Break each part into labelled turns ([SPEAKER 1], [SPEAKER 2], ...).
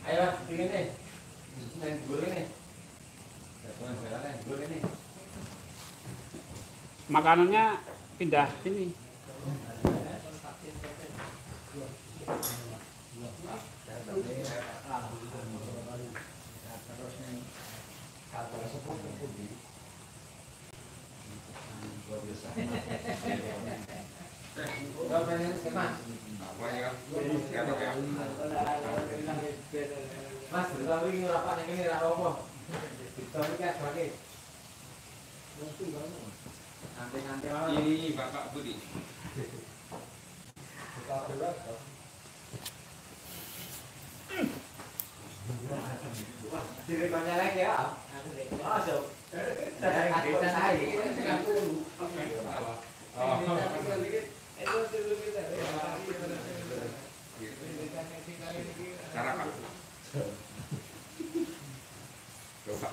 [SPEAKER 1] Ayo mas, ini nih. Main gol ini. Gol ini.
[SPEAKER 2] Makanannya pindah sini.
[SPEAKER 1] Mas, tapi ini rapat ini apa? Tapi kan sebagai nanti malam.
[SPEAKER 3] Ini Bapak Budi.
[SPEAKER 1] Direkamnya lagi ya. Masuk. Kita naik.
[SPEAKER 3] Cara Pak. Coba.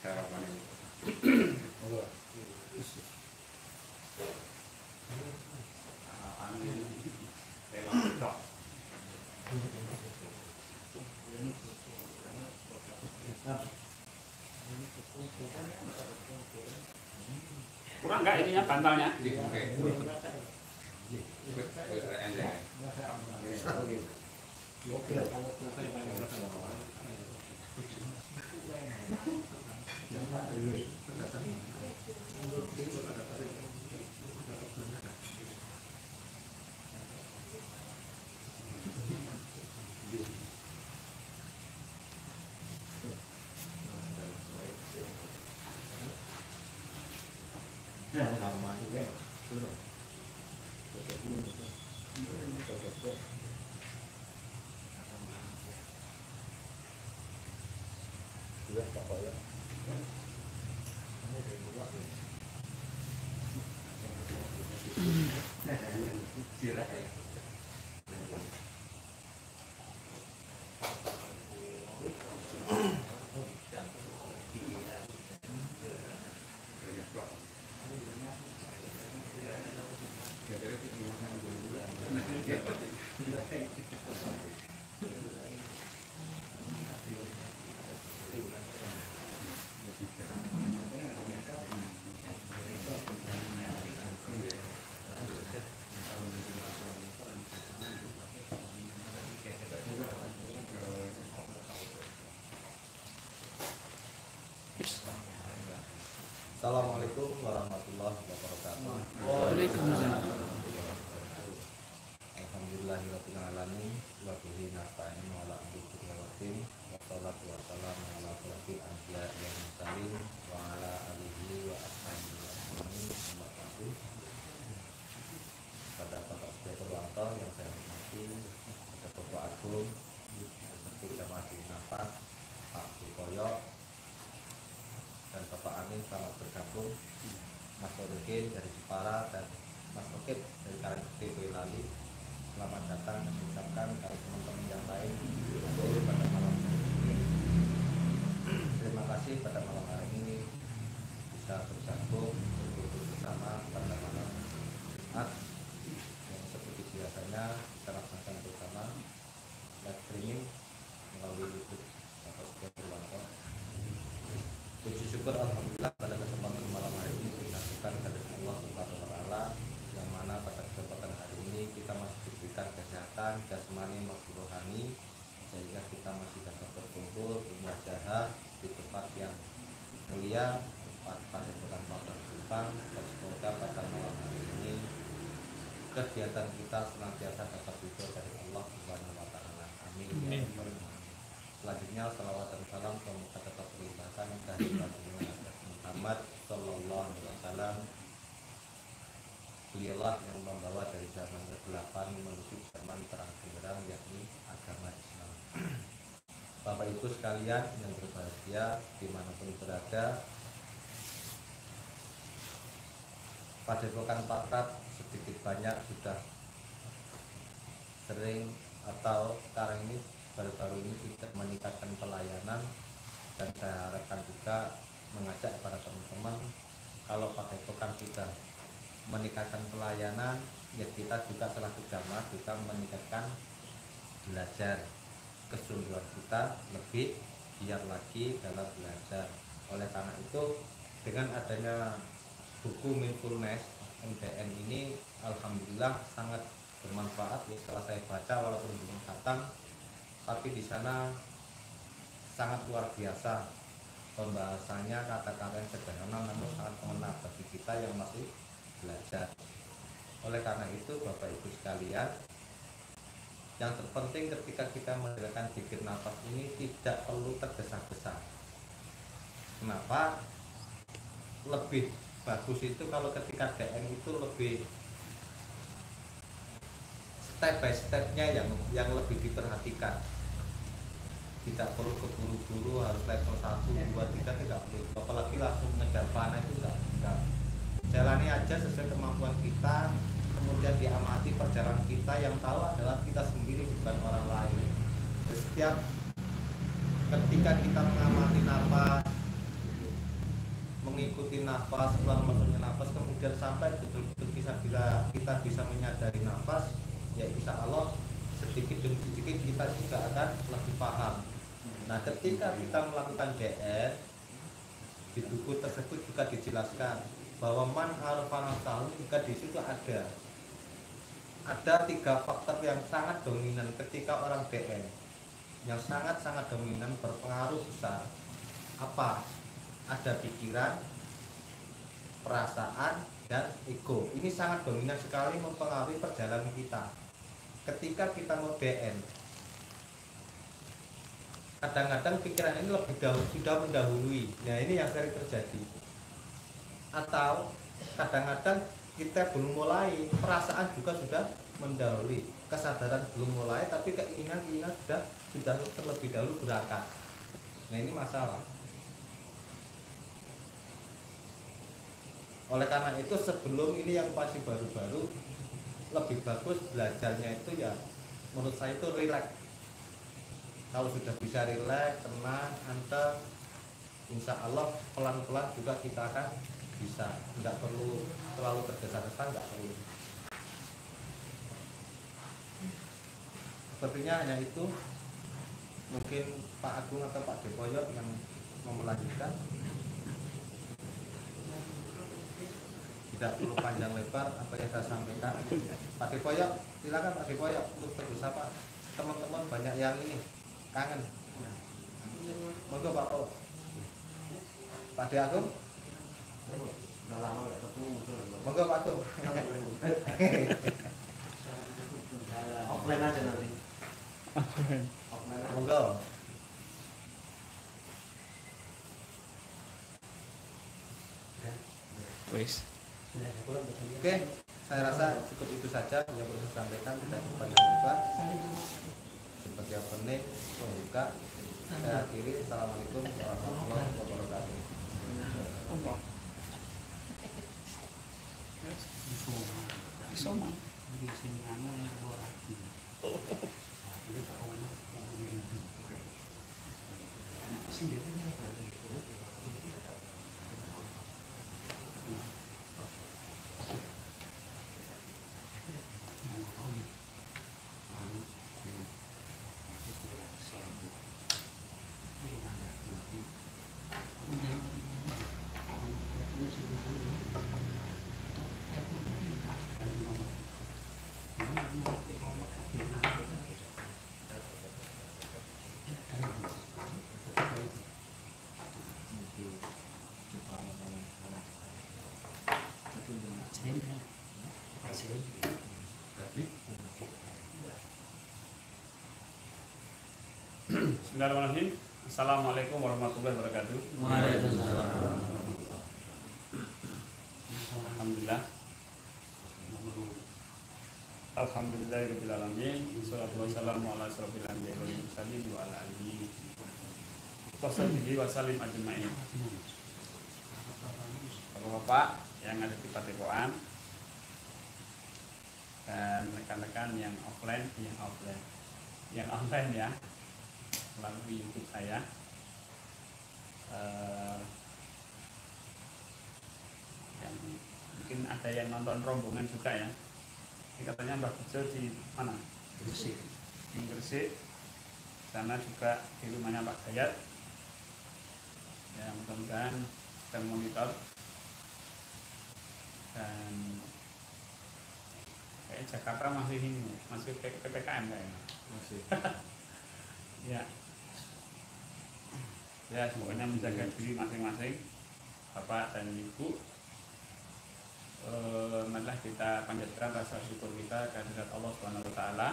[SPEAKER 3] Sarapan ini.
[SPEAKER 2] Kurang nggak ininya bantalnya?
[SPEAKER 4] Assalamualaikum warahmatullahi wabarakatuh.
[SPEAKER 2] Waalaikumsalam.
[SPEAKER 4] Alhamdulillahirabbil alamin wa bihi nasta'in wa ala amrihi watin wassalatu wassalamu ala asyrofil anbiya'i wal mursalin wa ala alihi wa ashabihi ajmain. Amma ba'du. Pada Bapak Sekretaris yang saya hormati, Bapak Bapak Agung, Seperti Jamaah Nafas, Pak Sukoyo, dan Bapak Amin selamat bergabung, Mas Odekin dari Jepara dan Mas Okit dari Karangkete Boyolali. Selamat datang dan mengucapkan kepada teman-teman yang lain pada malam hari ini. Terima kasih pada malam hari ini bisa bergabung berkumpul bersama pada malam Jumat yang seperti biasanya kita laksanakan bersama live streaming melalui YouTube atau Spotify. Puji syukur alhamdulillah pada kesempatan malam hari ini dilakukan kepada Allah Subhanahu wa taala, yang mana pada kesempatan hari ini kita masih diberikan kesehatan jasmani maupun rohani sehingga kita masih dapat berkumpul bermuajahah di tempat yang mulia, tempat Padepokan Pasar Kupang, dan semoga pada malam hari ini kegiatan kita senantiasa dapat ridho dari Allah Subhanahu wa taala. Amin. Selanjutnya salawat dan salam semoga tetap terlimpahkan kehadiran Muhammad Sallallahu Alaihi Wasallam. Beliaulah yang membawa dari zaman ke-8 menuju zaman terang benderang, yakni agama Islam. Bapak Ibu sekalian yang berbahagia dimanapun berada, Padepokan Pakrab sedikit banyak sudah sering atau sekarang ini baru-baru ini tidak meningkatkan pelayanan, dan saya harapkan juga mengajak para teman-teman kalau Padepokan sudah meningkatkan pelayanan, ya kita juga selaku jamaah juga meningkatkan belajar kesungguhan kita lebih giat lagi dalam belajar. Oleh karena itu dengan adanya buku Mindfulness MDN ini alhamdulillah sangat bermanfaat ya. Setelah saya baca walaupun belum khatam, tapi di sana sangat luar biasa pembahasannya, kata-kata yang sederhana namun sangat mengena bagi kita yang masih belajar. Oleh karena itu Bapak Ibu sekalian, yang terpenting ketika kita menjalankan zikir nafas ini tidak perlu tergesa-gesa. Kenapa? Lebih bagus itu kalau ketika DN itu lebih step by stepnya yang lebih diperhatikan. Tidak perlu keburu-buru harus level 1, 2, 3, tidak perlu. Apalagi langsung mengejar panah itu tidak. Jalani aja sesuai kemampuan kita, kemudian diamati perjalanan kita. Yang tahu adalah kita sendiri, bukan orang lain. Setiap ketika kita mengamati nafas, mengikuti nafas, pelan masuknya nafas, kemudian sampai betul-betul kita bisa menyadari nafas, ya insya Allah sedikit demi sedikit kita juga akan lebih paham. Nah, ketika kita melakukan DN, di buku tersebut juga dijelaskan bahwa man arafana nafsahu, juga di situ ada 3 faktor yang sangat dominan ketika orang DN, yang sangat-sangat dominan, berpengaruh besar. Apa? Ada pikiran, perasaan, dan ego. Ini sangat dominan sekali mempengaruhi perjalanan kita. Ketika kita mau DN, kadang-kadang pikiran ini lebih dahulu sudah mendahului. Nah, ini yang sering terjadi. Atau kadang-kadang kita belum mulai, perasaan juga sudah mendahului, kesadaran belum mulai, tapi keinginan sudah terlebih dahulu berangkat. Nah, ini masalah. Oleh karena itu sebelum ini yang masih baru-baru, lebih bagus belajarnya itu ya menurut saya itu rileks. Kalau sudah bisa rileks, tenang, anteng, insya Allah pelan-pelan juga kita akan bisa. Tidak perlu terlalu tergesa-gesa, nggak perlu. Sepertinya hanya itu. Mungkin Pak Agung atau Pak Depoyok yang mau melanjutkan. Tidak perlu panjang lebar apa yang saya sampaikan. Pak Depoyok, silakan Pak Depoyok untuk bersapa. Teman-teman banyak yang ini kangen. Monggo Pak Paul. Pak De Agung. Monggo Pak Agung.
[SPEAKER 1] Offline aja nanti.
[SPEAKER 4] Monggo.
[SPEAKER 2] Wis.
[SPEAKER 4] Oke, saya rasa cukup itu saja yang perlu saya sampaikan. Tidak panjang lebar. Seperti opening, pembuka. Saya akhiri. Assalamualaikum warahmatullahi wabarakatuh.
[SPEAKER 2] Bismillahirrahmanirrahim. Assalamualaikum warahmatullahi wabarakatuh.
[SPEAKER 1] Waalaikumsalam.
[SPEAKER 2] Alhamdulillah. Alhamdulillahirabbil alamin. Wassalatu wassalamu ala asyrofil anbiya'i wal mursalin wa ala alihi wasahbihi wasallim ajmain. Bapak-bapak yang ada di Padepokan dan rekan-rekan yang offline, yang online ya, melalui YouTube saya. Yang mungkin ada yang nonton rombongan juga ya. Ini katanya Mbak Bejo di mana? Gresik. Di Gresik. sana juga di rumahnya Pak Gayat ya, mudah-mudahan kita monitor dan kayak Jakarta masih PPKM kayaknya
[SPEAKER 4] Masih.
[SPEAKER 2] ya ya semuanya menjaga diri masing-masing Bapak dan Ibu. Marilah kita panjatkan rasa syukur kita kehadirat Allah Subhanahu wa taala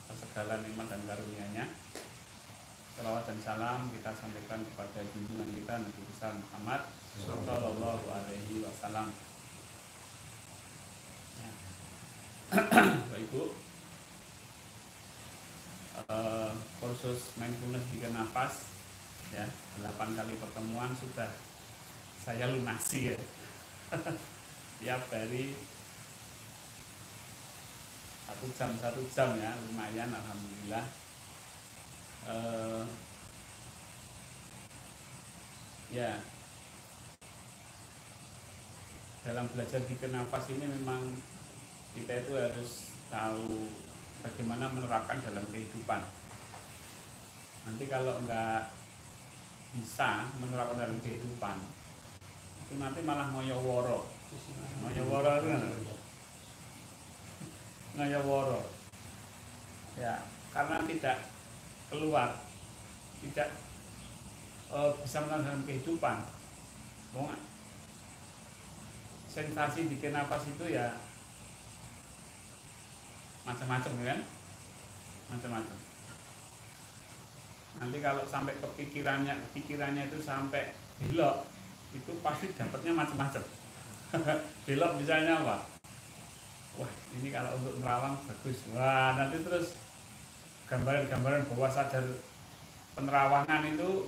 [SPEAKER 2] atas segala nikmat dan karunia-Nya. Salawat dan salam kita sampaikan kepada junjungan kita Nabi besar Muhammad sallallahu alaihi wasallam. Ya. Bapak Ibu, kursus mindfulness bikin nafas ya, 8 kali pertemuan sudah saya lunasi ya. Tiap hari 1 jam ya, lumayan alhamdulillah. Ya, dalam belajar bikin nafas ini memang kita itu harus tahu bagaimana menerapkan dalam kehidupan. Nanti kalau enggak bisa menerapkan dalam kehidupan, itu nanti malah ngoyo-woro itu kan? Ngoyo-woro ya, karena tidak keluar, tidak bisa menerapkan dalam kehidupan. Sensasi bikin nafas itu ya macam-macam kan, macam-macam. Nanti kalau sampai pikirannya itu sampai belok, itu pasti dapatnya macam-macam. Belok misalnya apa? Wah, ini kalau untuk nerawang bagus. Wah, nanti terus gambaran-gambaran bawah sadar penerawangan itu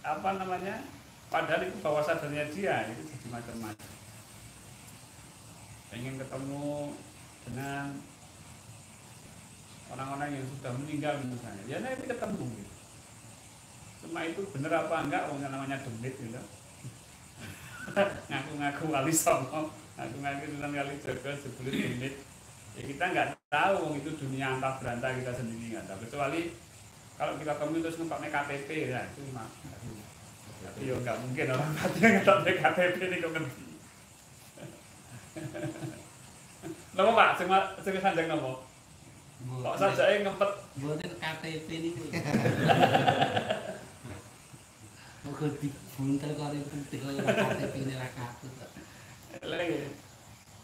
[SPEAKER 2] apa namanya? Padahal itu bawah sadarnya dia itu jadi macam-macam. Pengen ketemu dengan orang-orang yang sudah meninggal misalnya, ya nanti ketemu gitu. Cuma itu bener apa enggak, yang namanya demit gitu. Ngaku-ngaku wali songo, ngaku-ngaku Sunan Kalijaga sebelum demit. Ya kita nggak tahu itu dunia antah berantah kita sendiri nggak tahu. Kecuali kalau kita ketemu terus numpaknya KTP ya itu mah. Tapi ya nggak mungkin orang mati yang ngetok KTP ini kok ngerti. Nopo Pak, sing sanjang nopo? Kok sajake ngempet
[SPEAKER 5] mboten KTP niku. Kok dibuntel karo putih kaya KTP ini ra katut.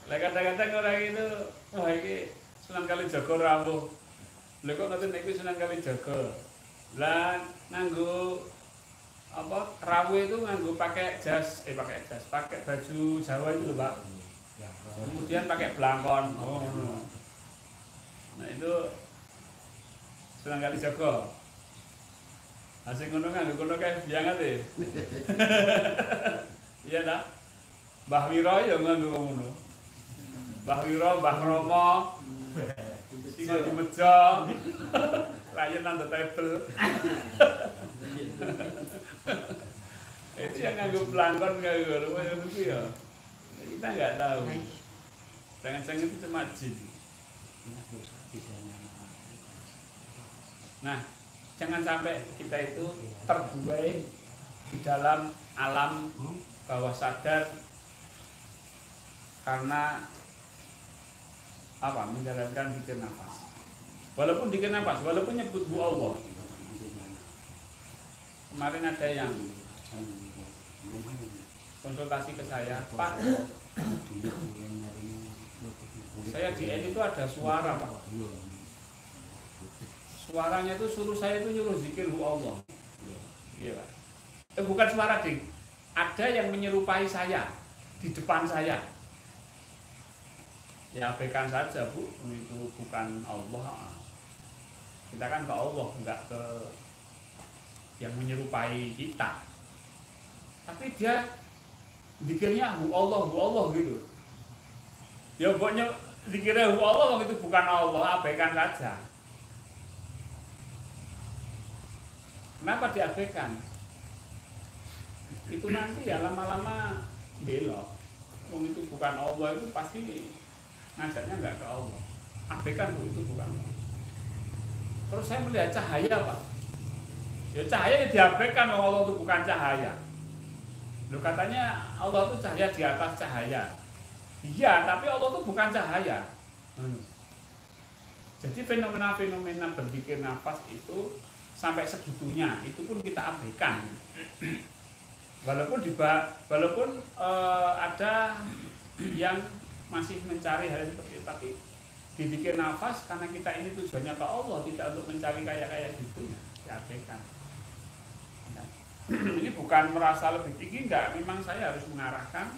[SPEAKER 2] Lah kadang-kadang orang itu wah iki Sunan Kalijaga rawuh. Lha kok ngoten niku Sunan Kalijaga. Lah nganggo apa rawuh itu nganggo pakai baju Jawa itu lho Pak. Kemudian pakai belangkon. Oh, no. Nah itu Sunan Kalijaga. Asing ngono kan, ngono kae biangat e. Iya dah. Mbah Wiro ya ngono ngono. Mbah Wiro, Mbah Romo. Sing di meja. Rayen nang table. Itu yang nganggo belangkon nganggo itu ya. Kita nggak tahu. Jangan-jangan itu cuma jin. Nah, jangan sampai kita itu terbuai di dalam alam bawah sadar karena apa? Menjalankan zikir nafas. Walaupun zikir nafas, walaupun nyebut Bu Allah. Kemarin ada yang konsultasi ke saya, Pak, saya di N itu ada suara Pak. Suaranya itu suruh saya itu nyuruh zikir Bu Allah. Iya Pak. Bukan suara ding, ada yang menyerupai saya di depan saya. Ya abaikan saja Bu, itu bukan Allah. Kita kan ke Allah, enggak ke yang menyerupai kita. Tapi dia zikirnya Bu Allah gitu. Ya pokoknya zikirnya Bu Allah itu bukan Allah, abaikan saja. Kenapa diabaikan? Itu nanti ya lama-lama belok. Wong itu bukan Allah itu pasti ngajaknya enggak ke Allah. Abaikan Bu, itu bukan Allah. Terus saya melihat cahaya, Pak. Ya cahaya yang diabaikan, Allah itu bukan cahaya. Loh, katanya Allah itu cahaya di atas cahaya. Iya, tapi Allah itu bukan cahaya. Jadi fenomena-fenomena berpikir nafas itu sampai segitunya, itu pun kita abaikan. Walaupun ada yang masih mencari hal seperti itu, tapi dibikin nafas karena kita ini tujuannya ke Allah, tidak untuk mencari kayak gitu, diabaikan. Nah, ini bukan merasa lebih tinggi, enggak. Memang saya harus mengarahkan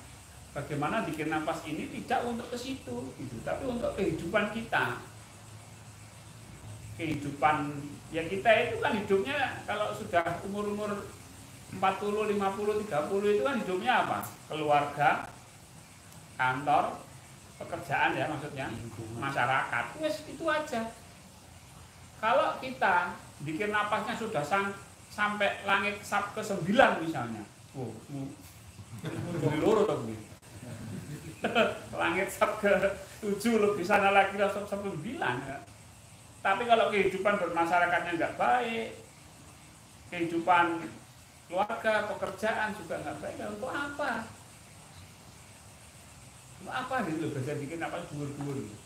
[SPEAKER 2] bagaimana bikin nafas ini tidak untuk ke situ, gitu, tapi untuk kehidupan kita. Kehidupan ya kita itu kan hidupnya kalau sudah umur 40, 50, 30 itu kan hidupnya apa? Keluarga, kantor, pekerjaan ya maksudnya, masyarakat, wes itu aja. Kalau kita bikin napasnya sudah sampai langit sab ke-9 misalnya, jadi loro tuh begini. Langit sab ke-7 lebih sana lagi sab 9 ya. Tapi kalau kehidupan bermasyarakatnya nggak baik, kehidupan keluarga, pekerjaan juga nggak baik, untuk apa? Untuk apa gitu loh, bisa bikin apa dhuwur-dhuwur gitu.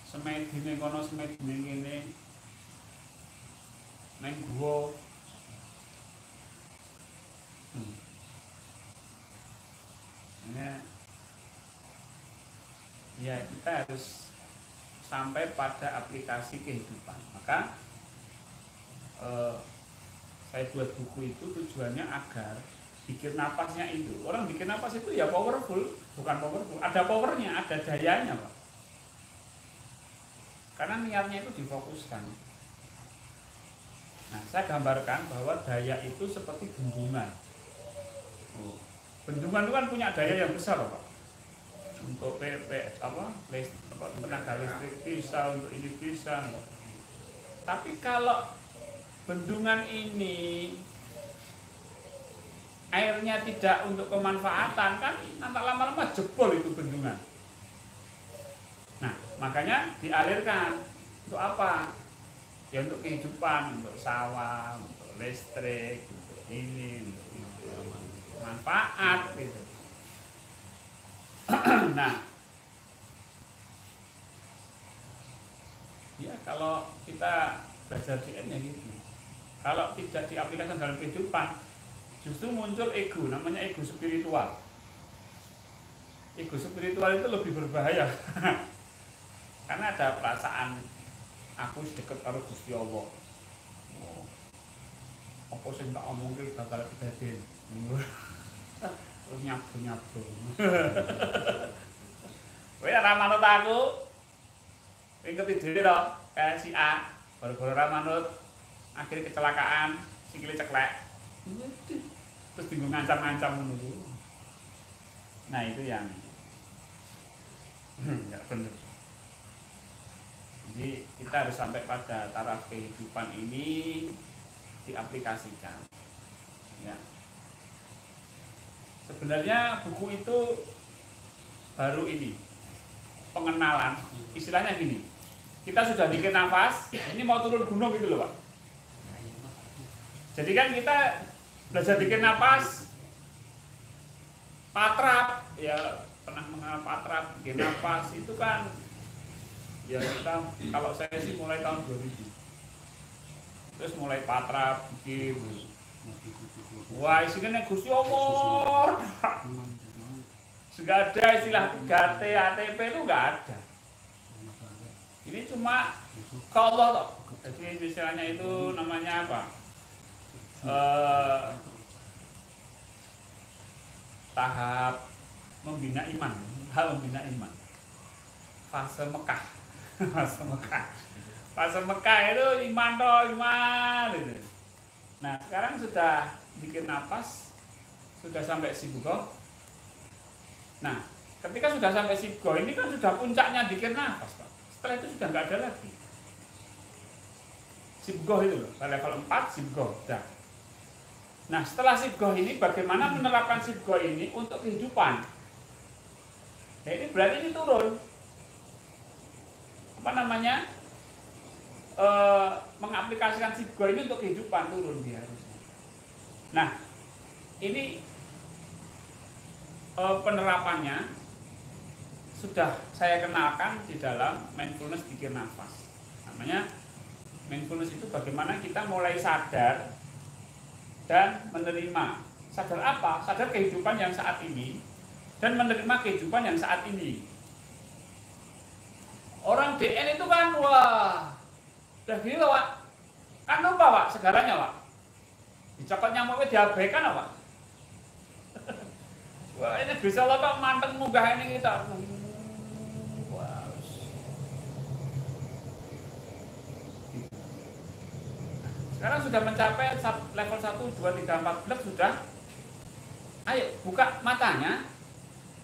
[SPEAKER 2] Semedine kono, semedine ngene, neng gua. Ya kita harus sampai pada aplikasi kehidupan. Maka saya buat buku itu tujuannya agar bikin napasnya itu, orang bikin napas itu ya powerful, bukan powerful, ada powernya, ada dayanya Pak. Karena niatnya itu difokuskan. Nah, saya gambarkan bahwa daya itu seperti bendungan. Bendungan itu kan punya daya yang besar Pak. Untuk tenaga listrik bisa, untuk ini bisa. Tapi kalau bendungan ini airnya tidak untuk kemanfaatan, kan nanti lama-lama jebol itu bendungan. Nah, makanya dialirkan untuk apa? Ya untuk kehidupan, untuk sawah, untuk listrik, untuk ini, untuk itu, manfaat gitu. Nah, ya kalau kita belajar DN ya gitu. Kalau tidak diaplikasikan dalam kehidupan, justru muncul ego, namanya ego spiritual. Ego spiritual itu lebih berbahaya. Karena ada perasaan aku deket karo Gusti Allah. Apa sing tak omongke bakal kejadian. Terus nyabu-nyabu. Kowe ora manut aku. Ingketi dhewe to, kayak si A, baru-baru ora manut, akhirnya kecelakaan, sikile ceklek. Terus bingung ngancam-ngancam ngono. Nah, itu yang enggak benar. Jadi kita harus sampai pada taraf kehidupan ini diaplikasikan. Ya. Sebenarnya buku itu baru ini pengenalan, istilahnya gini. Kita sudah bikin nafas, ini mau turun gunung gitu loh Pak. Jadi kan kita belajar bikin nafas, patrap, ya pernah mengenal patrap, bikin nafas itu kan, ya kita, kalau saya sih mulai tahun 2000. Terus mulai patrap, bikin, wah isinya Gusti Allah. Nggak ada istilah 3T, ATP itu nggak ada. Ini cuma ke Allah toh. Jadi istilahnya itu namanya apa? Tahap membina iman, fase Mekah. Fase Mekah itu iman toh, iman gitu. Nah, sekarang sudah bikin nafas, sudah sampai sibgoh. Nah, ketika sudah sampai sibgoh ini kan sudah puncaknya bikin nafas Pak. Setelah itu sudah nggak ada lagi. Sibgoh itu loh, level 4 sibgoh. Nah, setelah sibgoh ini bagaimana menerapkan sibgoh ini untuk kehidupan? Nah, ini berarti ini turun. Apa namanya? mengaplikasikan Sigo ini untuk kehidupan turun dia harusnya. Nah, ini penerapannya sudah saya kenalkan di dalam mindfulness pikir nafas. Namanya mindfulness itu bagaimana kita mulai sadar dan menerima. Sadar apa? Sadar kehidupan yang saat ini dan menerima kehidupan yang saat ini. Orang DN itu kan wah, udah gini loh Pak. Kan lupa Pak segaranya Pak. Dicopot nyamuknya diabaikan Pak. Wah ini bisa loh Pak manteng munggah ini kita. Wah. Sekarang sudah mencapai level 1, 2, 3, 4 blok sudah. Ayo buka matanya,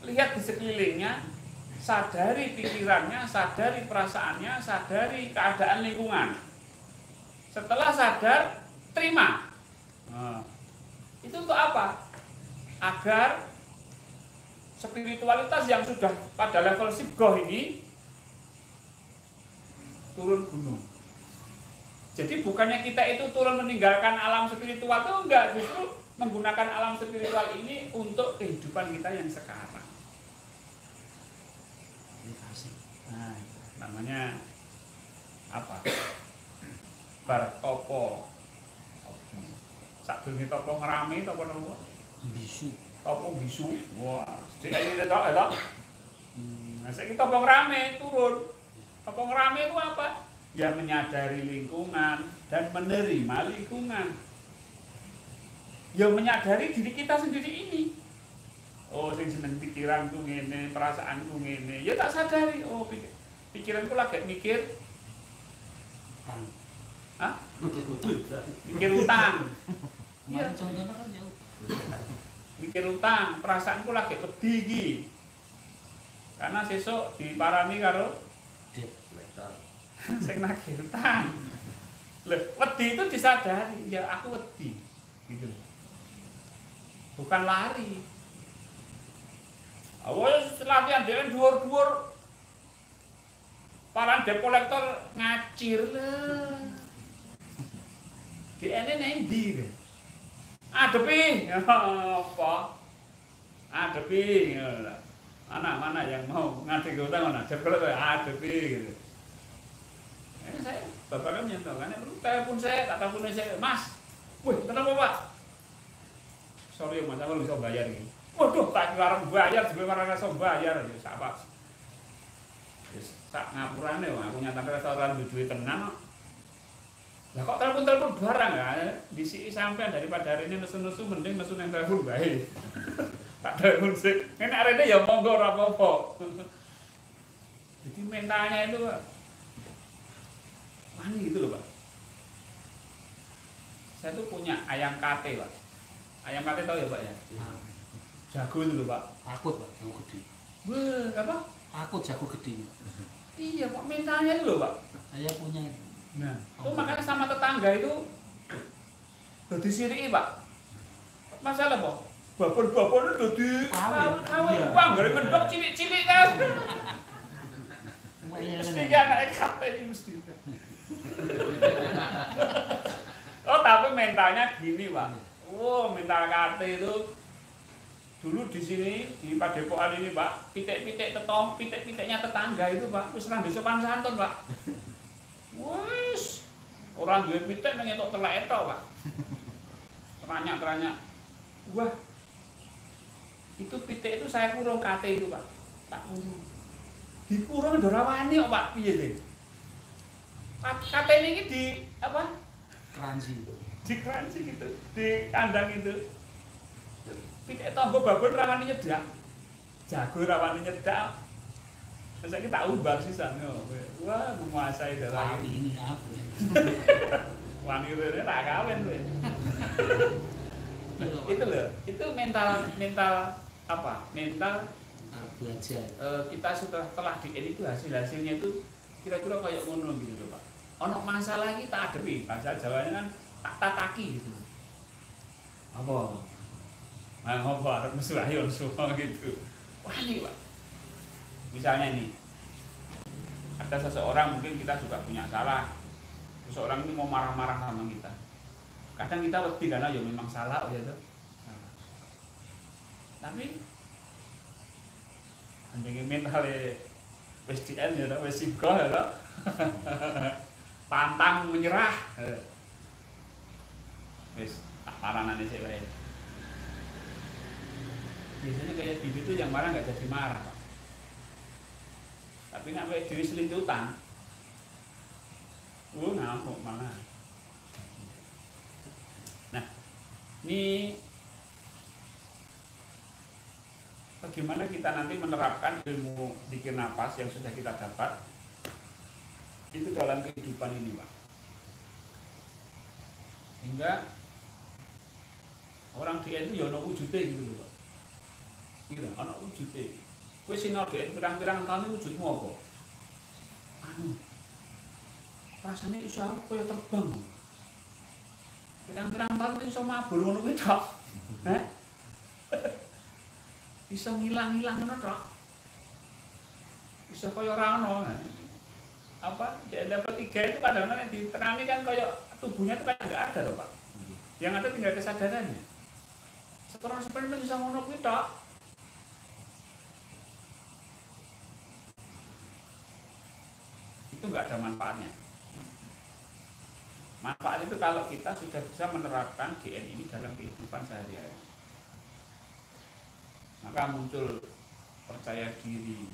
[SPEAKER 2] lihat di sekelilingnya, sadari pikirannya, sadari perasaannya, sadari keadaan lingkungan. Setelah sadar, terima. Nah, itu untuk apa? Agar spiritualitas yang sudah pada level Sigo ini turun gunung. Jadi bukannya kita itu turun meninggalkan alam spiritual itu enggak, justru menggunakan alam spiritual ini untuk kehidupan kita yang sekarang. Nah, namanya apa? Bartopo. Sadurunge topo ngrame topo nopo?
[SPEAKER 5] Bisu.
[SPEAKER 2] Topo bisu. Wah, sik iki tok ya. Nah, saiki topo ngrame turun. Topo ngrame itu apa? Ya menyadari lingkungan dan menerima lingkungan. Ya menyadari diri kita sendiri ini. Oh, sing seneng pikiranku ngene, perasaanku ngene. Ya tak sadari, oh pikiranku lagi mikir hah? Mikir utang.
[SPEAKER 5] Iya, contohnya kan ya.
[SPEAKER 2] Mikir utang, perasaanku lagi pedih iki. Karena sesuk diparani karo sing nagih utang. Lho, wedi itu disadari, ya aku wedi. Gitu. Bukan lari. Awalnya latihan dia dhuwur-dhuwur. Paran debt collector ngacir lah. DN nang ndi? Adepi, apa? Adepi. Anak mana yang mau ngasih utang mana? Debt collector adepi gitu. Saya bapaknya menyentuh kan, telepon saya, tak telepon saya, Mas. Wih, kenapa Pak? Sorry Mas, aku bisa bayar ini. Waduh, tak larang bayar, sebenarnya rasa bayar ya, sahabat. Tak ngapurane, aku nyatakan restoran duit tenang. Lah kok telepon barang ya? Disi sampean daripada hari ini nesu-nesu mending nesu yang telepon baik. Tak telepon sih. Ini arene ya monggo ora apa-apa. Jadi mentalnya itu wani gitu loh Pak. Saya tuh punya ayam kate Pak. Ayam kate tahu ya Pak ya? Jago itu loh Pak.
[SPEAKER 5] Takut Pak, jago gede.
[SPEAKER 2] Wah, apa?
[SPEAKER 5] Takut jago gede.
[SPEAKER 2] Iya Pak, mentalnya itu loh Pak.
[SPEAKER 5] Saya punya.
[SPEAKER 2] Nah, itu makanya sama tetangga itu dadi siriki Pak. Masalah Pak. Babon-babon itu dadi kawin uang gara mendok cilik-cilik kan. Mesti anak kate ini mesti. Oh tapi mentalnya gini Pak. Oh mental kate itu dulu di sini di Padepokan ini Pak, pitik-pitik tetong, pitik-pitiknya tetangga itu Pak, wis nang sopan santun Pak. Wis orang duwe pitik nang entuk telek etok Pak. Teranya. Wah. Itu pitik itu saya kurung kate itu Pak. Tak kurung. Dikurung ora wani kok Pak, piye sih? Kate ini di apa?
[SPEAKER 5] Keranji.
[SPEAKER 2] Di keranji gitu, di kandang itu. Pitik tangga babon rawani nyedak. Jago rawani nyedak. Terus kita ubah sisan yo. Wah, menguasai daerah
[SPEAKER 5] ini apa?
[SPEAKER 2] Wani rene tak kawin kowe. Itu loh, itu mental apa? Mental
[SPEAKER 5] belajar.
[SPEAKER 2] Kita telah di itu hasilnya itu kira-kira kayak ngono gitu loh Pak. Ono masalah iki tak adepi, bahasa Jawanya kan tak tataki gitu. Apa? Nah, apa arep mesu ayo semua gitu. Wah ini Pak. Misalnya nih, ada seseorang mungkin kita juga punya salah. seseorang ini mau marah-marah sama kita. Kadang kita wedi karena ya memang salah ya tuh. Tapi anjing mentalnya wis dian ya wis singgoh ya. Pantang menyerah. Wis tak paranane sik wae. Biasanya kayak bibi itu yang marah nggak jadi marah. Tapi nak wae diri selintutan. Ngamuk malah. Nah, ini bagaimana kita nanti menerapkan ilmu zikir nafas yang sudah kita dapat itu dalam kehidupan ini, Pak. Hingga orang dia itu ya ono wujude gitu loh, Pak. Gitu, ono wujude. Kowe sinau dhek pirang-pirang tahun wujudmu apa? Anu. Rasane iso kaya terbang. Pirang-pirang tahun iso mabur ngono kuwi tok. Heh. Bisa ngilang-ngilang ngono tok. Bisa kaya ora ono. Apa dia dapat 3 itu kadang-kadang diterangi kan kayak tubuhnya itu kan nggak ada loh Pak. Yang ada tinggal kesadarannya. Sekarang sebenarnya bisa ngono kuwi tok. Itu nggak ada manfaatnya. Manfaat itu kalau kita sudah bisa menerapkan GN ini dalam kehidupan sehari-hari. Maka muncul percaya diri,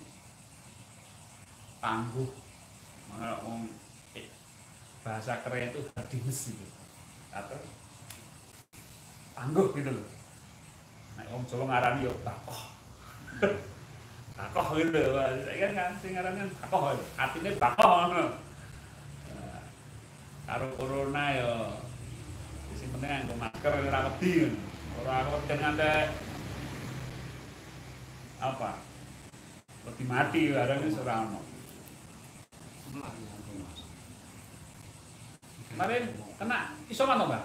[SPEAKER 2] tangguh. Bahasa keren itu hardiness gitu. Atau tangguh gitu loh. Nah, om Jawa ngarani yo takoh. Takoh gitu loh. Saya kan sing ngarani takoh. Artinya takoh ngono. Karo corona yo sing penting nggo masker ora wedi. Ora wedi nganti apa? Wedi mati barang wis ora ono. Kemarin kena iso mana Mbak?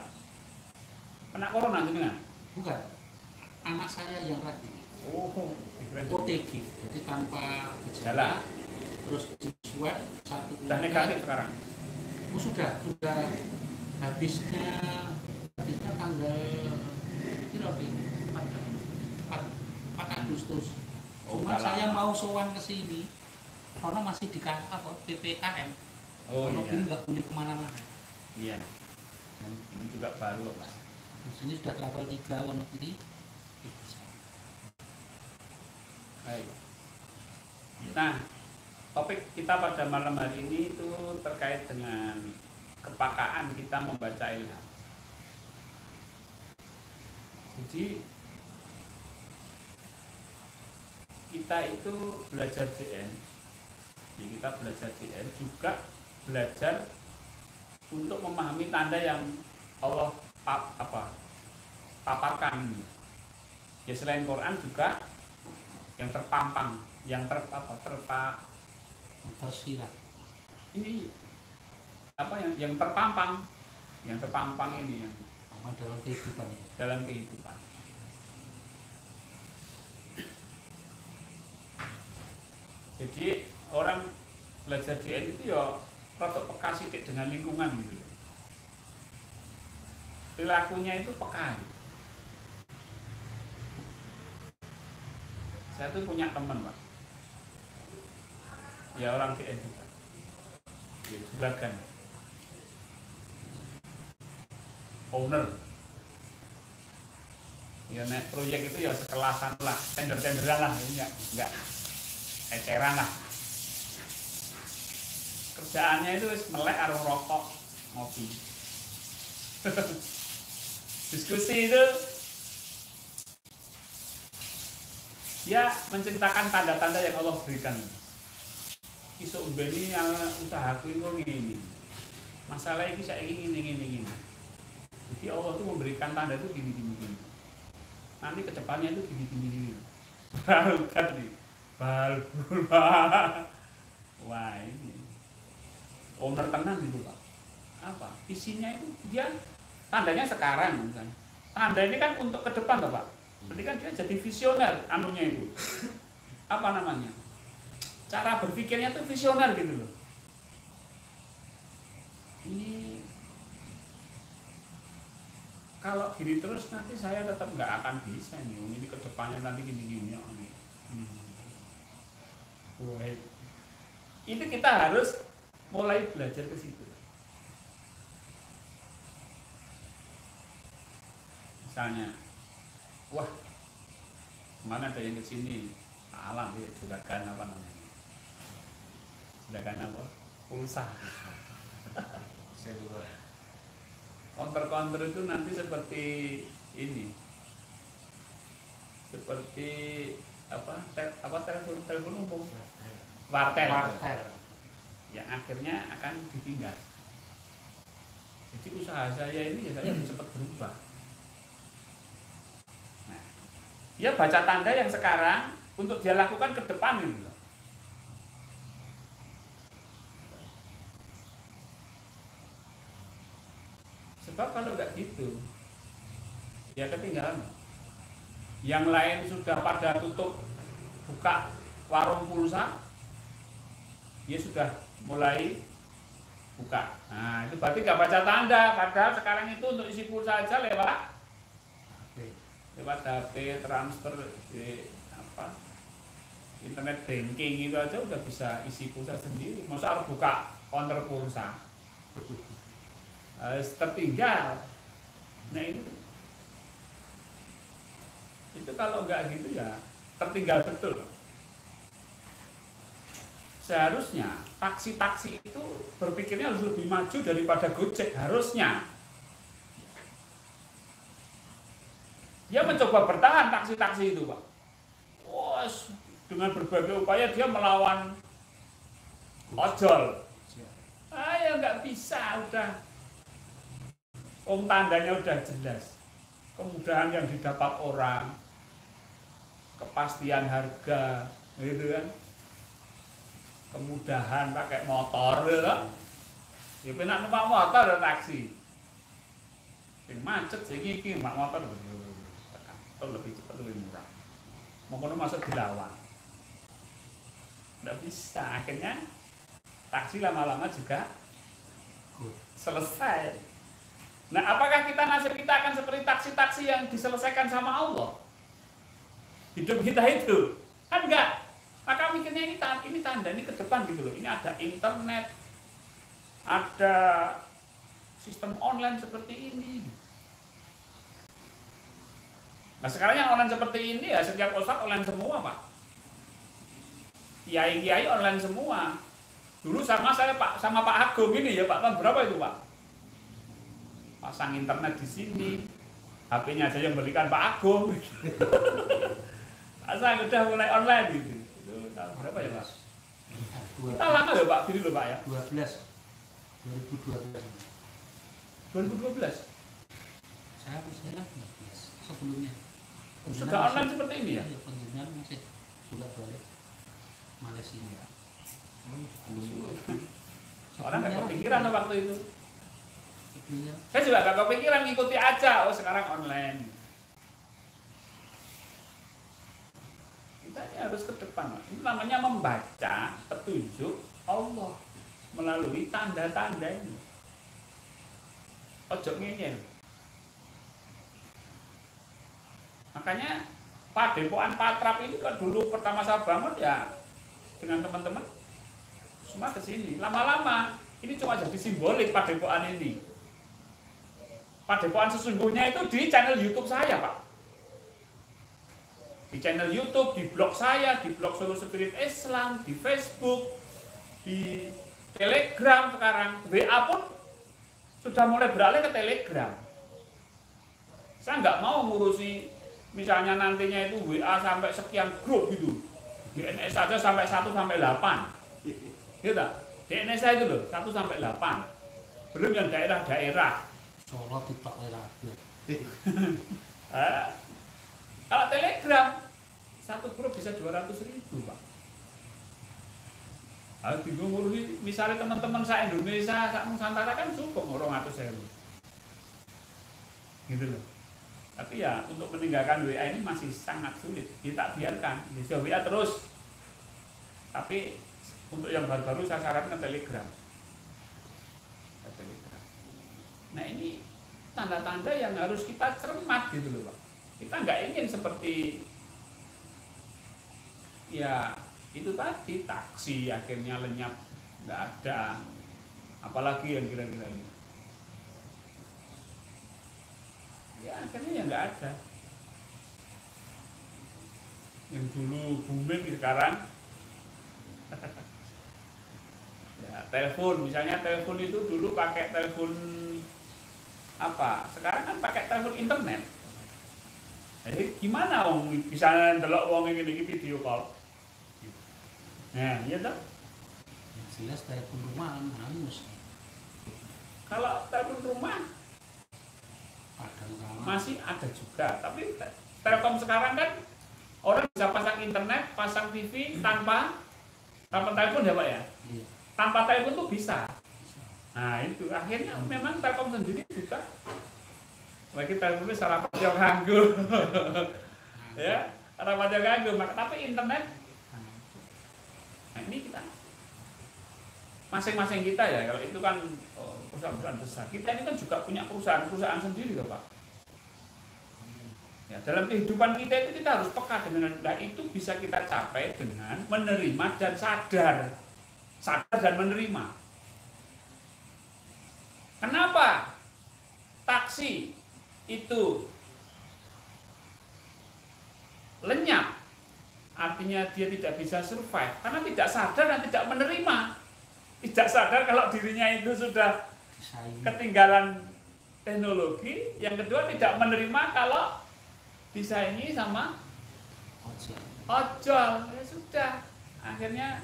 [SPEAKER 2] Kena corona jenengan?
[SPEAKER 5] Bukan. Anak saya yang tadi.
[SPEAKER 2] Oh,
[SPEAKER 5] OTG, jadi tanpa
[SPEAKER 2] gejala.
[SPEAKER 5] Terus di swab 1 bulan.
[SPEAKER 2] Sudah negatif sekarang.
[SPEAKER 5] Oh, sudah habisnya tanggal 4 Agustus. Cuma saya mau sowan ke sini karena masih di PPKM.
[SPEAKER 2] Oh iya.
[SPEAKER 5] Ini nggak boleh kemana-mana.
[SPEAKER 2] Iya. Ini juga baru Pak.
[SPEAKER 5] Di sini sudah level 3 Wonogiri.
[SPEAKER 2] Baik. Nah, topik kita pada malam hari ini itu terkait dengan kepakaan kita membaca ilham. Jadi kita itu belajar DN, jadi kita belajar DN juga belajar untuk memahami tanda yang Allah paparkan. Ya selain Quran juga yang terpampang, yang
[SPEAKER 5] tersirat.
[SPEAKER 2] Ini apa yang terpampang ini yang
[SPEAKER 5] Dalam kehidupan.
[SPEAKER 2] dalam kehidupan. Jadi orang belajar DN itu ya rada peka sithik dengan lingkungan gitu. Perilakunya itu peka. Saya tuh punya teman Pak. Ya orang DN juga. Ya, juragan. Owner. Ya naik proyek itu ya sekelasan lah, tender-tenderan lah, enggak eceran lah. Kerjaannya itu melek karo rokok, ngopi. Diskusi itu dia menceritakan tanda-tanda yang Allah berikan. Iso ubeni yang usahaku itu ini. Masalah ini saya ingin. Jadi Allah tuh memberikan tanda itu gini. Nanti kedepannya itu gini. Baru kan nih. Baru. Wah ini. Owner tenang gitu Pak. Apa? Isinya itu dia tandanya sekarang kan. Tanda ini kan untuk ke depan toh Pak. Berarti kan dia jadi visioner anunya itu. Apa namanya? Cara berpikirnya tuh visioner gitu loh. Ini kalau gini terus nanti saya tetap nggak akan bisa nih. Ini kedepannya nanti gini-gini. Wah, itu kita harus mulai belajar ke situ. Misalnya, wah, mana ada yang kesini, alam ya, juragan apa namanya? Juragan apa? Pulsa.
[SPEAKER 4] Saya juga
[SPEAKER 2] Counter-counter itu nanti seperti ini, seperti telepon umum, wartel, yang akhirnya akan ditinggal. Jadi usaha saya ini ya saya cepat berubah. Nah, dia baca tanda yang sekarang untuk dia lakukan ke depan gitu. Sebab kalau nggak gitu, ya ketinggalan. Yang lain sudah pada tutup buka warung pulsa, dia sudah mulai buka. Nah, itu berarti nggak baca tanda. Padahal sekarang itu untuk isi pulsa aja lewat HP, transfer di internet banking itu aja udah bisa isi pulsa sendiri. Masa harus buka counter pulsa? Tertinggal. Nah itu kalau nggak gitu ya tertinggal betul. Seharusnya taksi-taksi itu berpikirnya harus lebih maju daripada Gojek, harusnya. Dia mencoba bertahan taksi-taksi itu, Pak. Wah, dengan berbagai upaya dia melawan ojol. Ya nggak bisa, udah. Tandanya udah jelas. Kemudahan yang didapat orang, kepastian harga, gitu kan. Kemudahan pakai motor, gitu kan. Ya penak numpak motor dan taksi. Yang macet sih iki numpak motor lebih cepat, lebih murah. Mau masuk dilawan. Nggak bisa, akhirnya taksi lama-lama juga selesai. Nah, apakah nasib kita akan seperti taksi-taksi yang diselesaikan sama Allah? Hidup kita itu kan enggak. Maka mikirnya ini tanda ini ke depan gitu loh. Ini ada internet, ada sistem online seperti ini. Nah, sekarang yang online seperti ini ya setiap ustadz online semua, Pak. Kiai-kiai online semua. Dulu sama Pak Agung ini ya, Pak, tahun berapa itu, Pak? Pasang internet di sini, HP-nya aja yang belikan Pak Agung. Pasang udah mulai online gitu. Itu tahun berapa ya, Pak? Kita lama ya, Pak, gini loh, Pak ya? 2012.
[SPEAKER 5] Saya usianya 12 sebelumnya.
[SPEAKER 2] Sudah online seperti ini ya?
[SPEAKER 5] Penjualan masih sudah balik Malaysia.
[SPEAKER 2] Orang nggak kepikiran waktu itu.
[SPEAKER 5] Iya.
[SPEAKER 2] Saya juga nggak kepikiran, ngikuti aja. Oh, sekarang online. Kita ini harus ke depan. Ini namanya membaca petunjuk Allah melalui tanda-tanda ini. Ojo ngeyel. Makanya Padepokan Patrap ini kan dulu pertama saya bangun ya dengan teman-teman semua ke sini. Lama-lama ini cuma jadi simbolik Padepokan ini. Padepokan sesungguhnya itu di channel YouTube saya, Pak. Di channel YouTube, di blog saya, di blog Solo Spirit Islam, di Facebook, di Telegram sekarang, WA pun sudah mulai beralih ke Telegram. Saya nggak mau ngurusi misalnya nantinya itu WA sampai sekian grup gitu. DNS saja sampai 1 sampai 8. Gitu. DNS saya itu loh, 1 sampai 8. Belum yang daerah-daerah.
[SPEAKER 5] Solo tidak lagi.
[SPEAKER 2] Kalau Telegram satu grup bisa 200.000, Pak. Kalau bingung ngurusi, misalnya teman-teman saya Indonesia, saya Nusantara kan cukup 200.000. Gitu loh. Tapi ya untuk meninggalkan WA ini masih sangat sulit. Kita biarkan, bisa WA terus. Tapi untuk yang baru-baru saya sarankan Telegram. Nah ini tanda-tanda yang harus kita cermat gitu loh Pak. Kita nggak ingin seperti ya itu tadi taksi akhirnya lenyap, nggak ada, apalagi yang kira-kira ini. Ya akhirnya ya nggak ada. Yang dulu booming sekarang ya telepon, misalnya telepon itu dulu pakai telepon apa, sekarang kan pakai telepon internet. Jadi gimana wong bisa ndelok wong ini video call? Nah, iya toh?
[SPEAKER 5] Yang jelas telepon rumah hangus.
[SPEAKER 2] Kalau telepon rumah
[SPEAKER 5] Padahal kalau
[SPEAKER 2] masih ada juga, tapi Telkom sekarang kan orang bisa pasang internet, pasang TV tanpa telepon ya Pak ya?
[SPEAKER 5] iya,
[SPEAKER 2] Tanpa telepon tuh bisa. Nah itu akhirnya memang Telkom sendiri juga bagi telepon itu salah pada ganggu ya, salah pada ganggu, tapi internet nah ini kita masing-masing kita ya, kalau itu kan perusahaan-perusahaan besar, kita ini kan juga punya perusahaan sendiri loh Pak ya, dalam kehidupan kita itu kita harus peka dengan, nah itu bisa kita capai dengan menerima dan sadar dan menerima. Kenapa taksi itu lenyap? Artinya dia tidak bisa survive karena tidak sadar dan tidak menerima. Tidak sadar kalau dirinya itu sudah
[SPEAKER 5] disaingi.
[SPEAKER 2] ketinggalan teknologi. Yang kedua tidak menerima kalau disaingi sama ojol. Ya sudah, akhirnya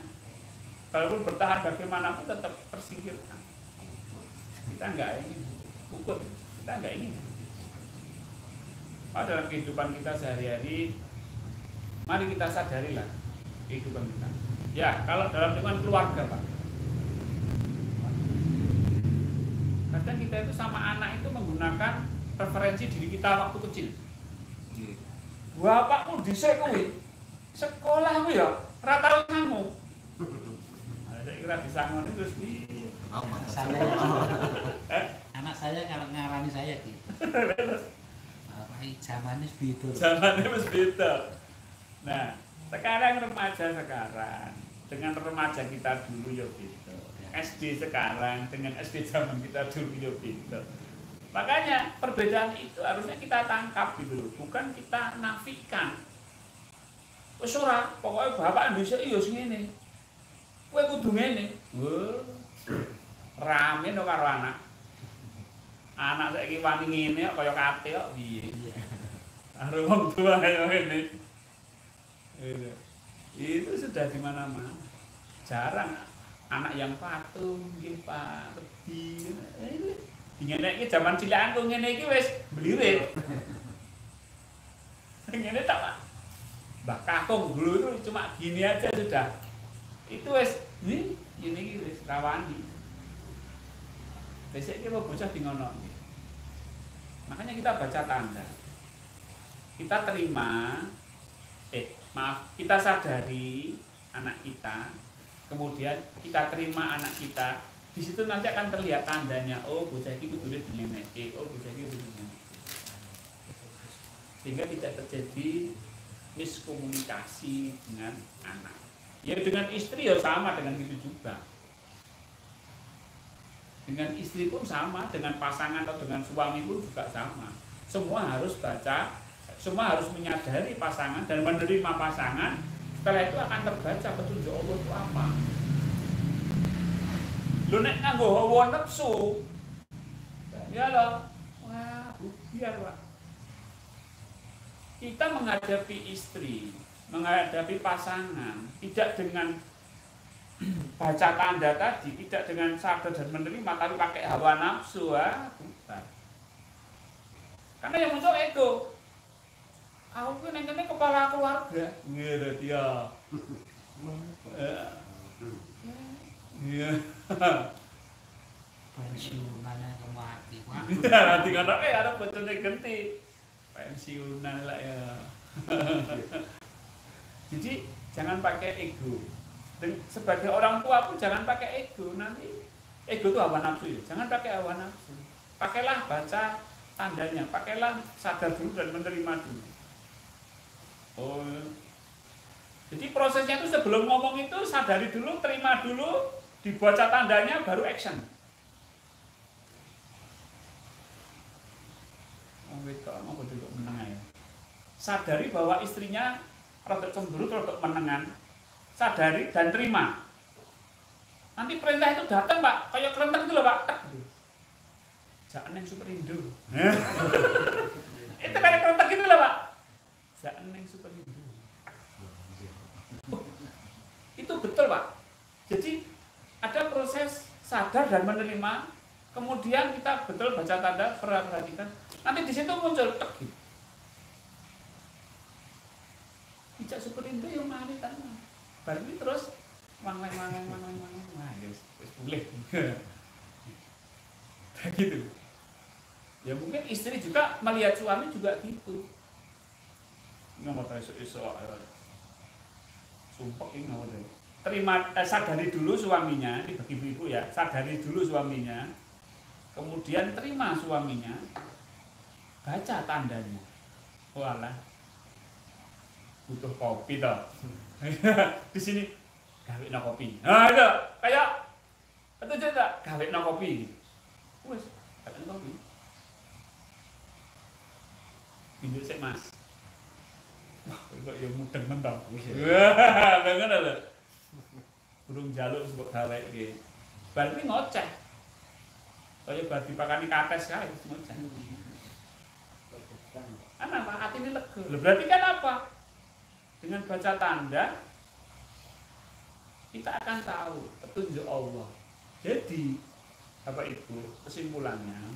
[SPEAKER 2] walaupun bertahan bagaimanapun tetap tersingkirkan. Kita nggak ingin ukut, kita nggak ingin. Pada dalam kehidupan kita sehari-hari, mari kita sadarilah kehidupan kita. Ya, kalau dalam lingkungan keluarga Pak, kadang kita itu sama anak itu menggunakan referensi diri kita waktu kecil. Bapakmu dhisik kuwi sekolahmu ya rata kamu. Saya kira disangon itu terus
[SPEAKER 5] Anak saya kalau ngarani saya gitu. Zamannya beda.
[SPEAKER 2] Zamannya wis beda. Nah, sekarang remaja sekarang dengan remaja kita dulu ya beda. SD sekarang dengan SD zaman kita dulu ya beda. Makanya perbedaan itu harusnya kita tangkap gitu loh, bukan kita nafikan. Wis ora, pokoke bapak Indonesia iya sing ngene. Kowe kudu ngene. Rame no karo anak. Anak saiki wani ngene kok kaya kate kok piye. Karo wong tua kaya ngene. Itu sudah di mana-mana. Jarang anak yang patuh, nggih Pak, lebih. Ngene iki zaman cilikku ngene iki wis mblirit. Ngene tak Pak. Mbah Kakung dulu itu cuma gini aja sudah. Itu wis ini iki wis rawani. Besok iki bocah di ngono. Makanya kita baca tanda. Kita terima kita sadari anak kita, kemudian kita terima anak kita. Di situ nanti akan terlihat tandanya, oh bocah ini kudu dineneki, oh bocah ini kudu dineneki. Sehingga tidak terjadi miskomunikasi dengan anak. Ya dengan istri ya sama dengan itu juga. Dengan istri pun sama, dengan pasangan atau dengan suami pun juga sama. Semua harus baca, semua harus menyadari pasangan dan menerima pasangan. Setelah itu akan terbaca petunjuk Allah itu apa. Lu nek nganggo hawa nafsu, ya loh, wah, biar Pak. Kita menghadapi istri, menghadapi pasangan, tidak dengan baca tanda tadi, tidak dengan sadar dan menerima, tapi pakai hawa nafsu, bukan. Karena yang muncul ego. Aku ini kepala keluarga, gitu dia. Iya.
[SPEAKER 5] Pensiunannya kemati Pak.
[SPEAKER 2] Nanti kan ada bocone ganti. Pensiunan lah ya. Jadi jangan pakai ego. Dan sebagai orang tua pun jangan pakai ego. Nanti ego itu hawa nafsu ya. Jangan pakai hawa nafsu. Pakailah baca tandanya, pakailah sadar dulu dan menerima dulu. Oh, jadi prosesnya itu sebelum ngomong itu sadari dulu, terima dulu, dibaca tandanya, baru action. Oh, wedok mau duduk menengah ya. Sadari bahwa istrinya rada cemberut, rada menengan. Sadari dan terima. Nanti perintah itu datang, Pak, kayak kelenteng itu loh, Pak. Jangan yang Superindo. Itu kayak kelenteng gitu loh, Pak. Jangan yang Superindo. Itu betul, Pak. Jadi ada proses sadar dan menerima, kemudian kita betul baca tanda, perhatikan. Nanti di situ muncul tek. Bijak Superindo yang mari tanah. Baru ini terus wang-wang. Nah, ya boleh. Gitu. Ya mungkin istri juga melihat suami juga gitu. Ngomong esok-esok sumpah ini ngomong. Sadari dulu suaminya, ini bagi ibu ya, sadari dulu suaminya. Kemudian terima suaminya. Baca tandanya. Walah. Butuh kopi toh. Di sini gawekno kopi. Nah, itu kayak itu juga gawekno kopi. Wes, gawekno kopi. Pinjul sik, Mas. Wah, kok ya mudeng mentong. Wah, banget lho. Burung jaluk sebut gawek iki. Bar iki ngoceh. Kaya bar dipakani kates kae ngoceh. Ana Pak, atine lega. Lho berarti kan apa? Dengan baca tanda kita akan tahu petunjuk Allah. Jadi Bapak Ibu, kesimpulannya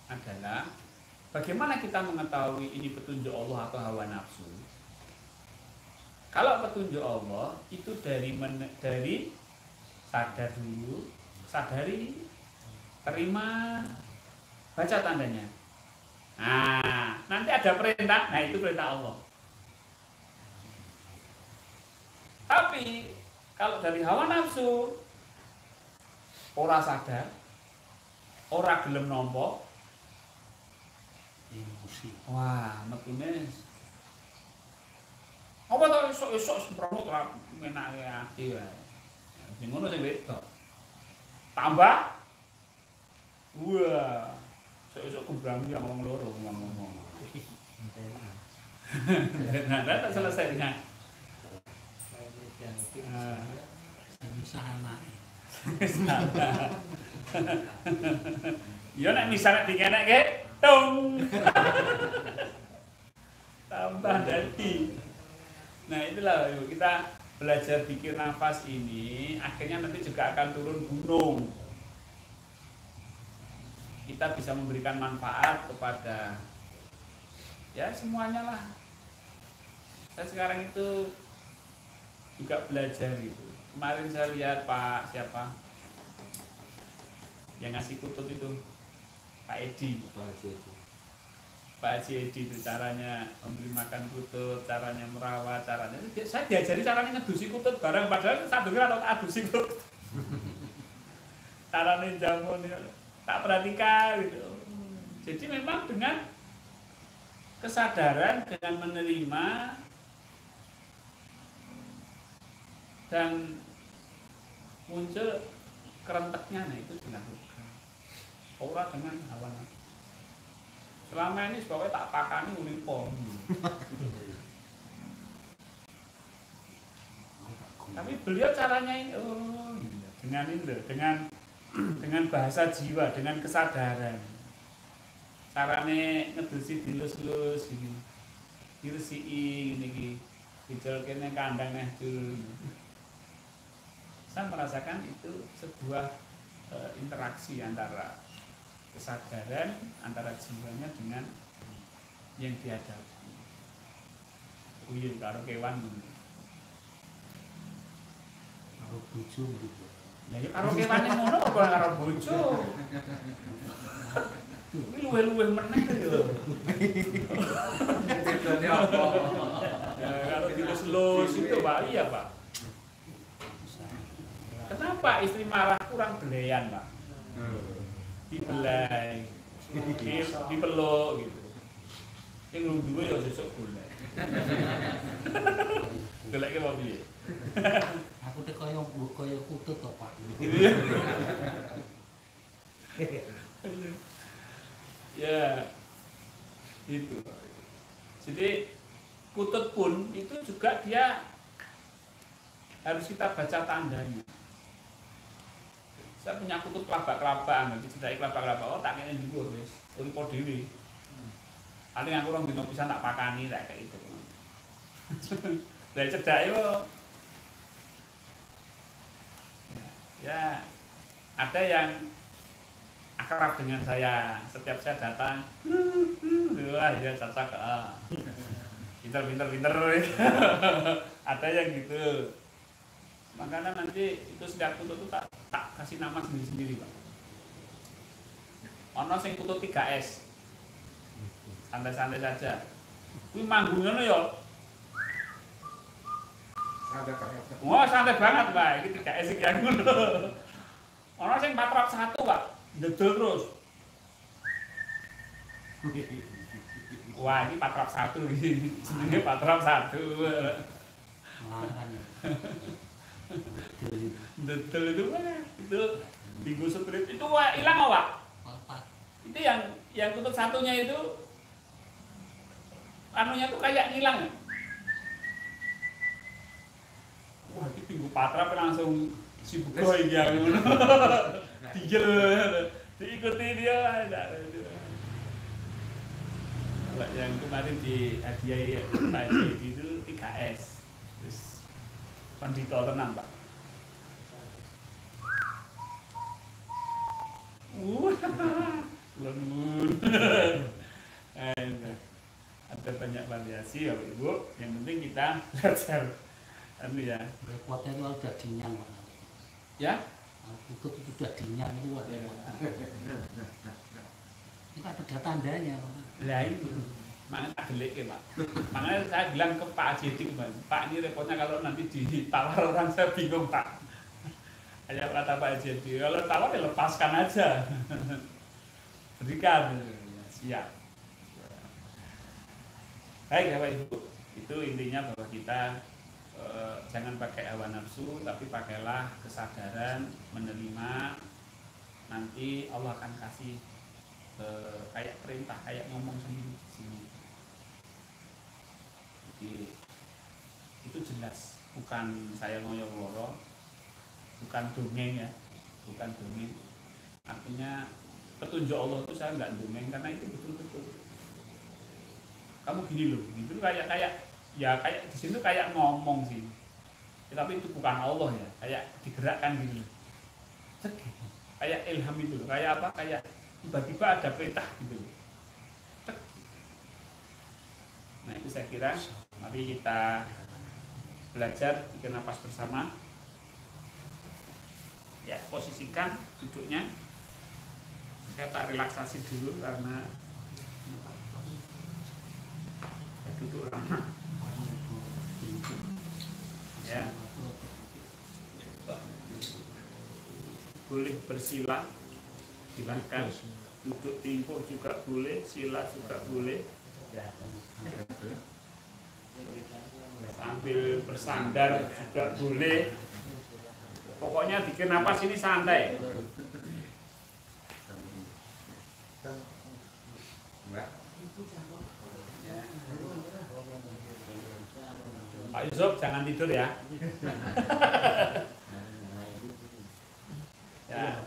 [SPEAKER 2] adalah bagaimana kita mengetahui ini petunjuk Allah atau hawa nafsu? Kalau petunjuk Allah itu dari sadar dulu, sadari, terima, baca tandanya. Nah, nanti ada perintah, nah itu perintah Allah. Tapi kalau dari hawa nafsu, ora sadar, ora gelem nampa,
[SPEAKER 5] emosi.
[SPEAKER 2] wah, metune apa to esuk-esuk sembrono ora menake ati wae. Sing ngono sing wedok. Tambah wah, esuk-esuk kumbrami ngomong loro ngomong. Nah, tak selesai dengan
[SPEAKER 5] Sana.
[SPEAKER 2] ya nek misalnya dikenekke tung. Tambah dadi. Nah, itulah yuk, kita belajar pikir nafas ini akhirnya nanti juga akan turun gunung. Kita bisa memberikan manfaat kepada ya semuanya lah. Saya sekarang itu juga belajar gitu. Kemarin saya lihat Pak siapa yang ngasih kutub itu, Pak Edi. Pak Haji Edi itu caranya memberi makan kutub, caranya merawat, caranya saya diajari caranya ngedusi kutub bareng, padahal sadurunge ora adusi kutub. Caranya jamun tak perhatikan gitu. Jadi memang dengan kesadaran, dengan menerima dan muncul kerenteknya, nah itu dilakukan. Ora dengan hawa nafsu. Selama ini sebabnya tak pakani uniform. Tapi beliau caranya ini, dengan ini, dengan bahasa jiwa, dengan kesadaran. Caranya ngedusi dilus-lus gini, diresiki gini, dicoloknya kandang dulu. Saya merasakan itu sebuah interaksi antara kesadaran, antara jiwanya dengan yang dihadapi. Uyun karo kewan gitu.
[SPEAKER 5] Karo bojo gitu.
[SPEAKER 2] Lah ya karo kewane ngono apa karo bojo? Kuwi luwih-luwih meneh lho.
[SPEAKER 1] Bedane apa?
[SPEAKER 2] Ya kalau dilus-lus itu Pak, iya Pak. Kenapa istri marah kurang belayan Pak? Dibelai. dipeluk gitu. Sing nduwe ya sesuk golek. Goleke mau piye?
[SPEAKER 5] Aku teh kaya kutut to, Pak.
[SPEAKER 2] Ya, itu. Jadi kutut pun itu juga dia harus kita baca tandanya. Saya punya kutut kelapa-kelapa, nanti cedai kelapa-kelapa, oh tak kene dhuwur wis, uripo dhewe. Paling aku rong dino pisan tak pakani tak kayak itu. Dari cedai kok. Ya, ada yang akrab dengan saya, setiap saya datang, wah dia cocok, pinter. Ada yang gitu. Makanya nanti itu setiap kutut itu tak kasih nama sendiri-sendiri, Pak. Ono sing kutut 3S. Santai-santai saja. Kuwi manggungnya ya. Wah, santai banget, Pak. Iki 3S iki aku. Ono sing 401, Pak. Ndedel terus. Wah, ini 401 iki. Jenenge 401. Detail itu minggu strip itu hilang Pak. Itu yang kutut satunya itu anunya tuh kayak ngilang. Wah, itu minggu patra langsung sibuk iki yang ngono. Digel diikuti dia. Kalau yang kemarin di hadiah Pak itu 3S. Terus pandito tenang, Pak. Lemun. Ada banyak variasi ya, Ibu. Yang penting kita belajar. Anu ya.
[SPEAKER 5] Repotnya itu udah dinyang, Pak.
[SPEAKER 2] Ya?
[SPEAKER 5] Kutut itu udah dinyang itu ada. Itu ada tandanya, Pak.
[SPEAKER 2] Lah itu. Makanya tak gelik Pak. Makanya saya bilang ke Pak Ajedik, Pak ini repotnya kalau nanti ditawar orang saya bingung Pak. Kayak kata Pak Ajedik, kalau tawar ya lepaskan aja. Berikan, siap. Baik Bapak Ibu, itu intinya bahwa kita jangan pakai hawa nafsu, tapi pakailah kesadaran menerima. Nanti Allah akan kasih kayak perintah, kayak ngomong sendiri di sini. Jadi, itu jelas, bukan saya ngoyo-ngoyo, bukan dongeng ya, bukan dongeng. Artinya petunjuk Allah itu saya nggak dongeng karena itu betul-betul. Kamu gini loh, gitu kayak di sini kayak ngomong sih, tapi itu bukan Allah ya, kayak digerakkan gitu. Kayak ilham itu, kayak apa? Kayak tiba-tiba ada perintah gitu. Nah itu saya kira, mari kita belajar bikin napas bersama. Ya, posisikan duduknya. Saya tak relaksasi dulu karena duduk lama. Ya. Boleh bersila, silahkan. Duduk tingkuh juga boleh, sila juga boleh. Sambil bersandar juga boleh. Pokoknya bikin napas ini santai. Pak Yusuf jangan tidur ya. Ya.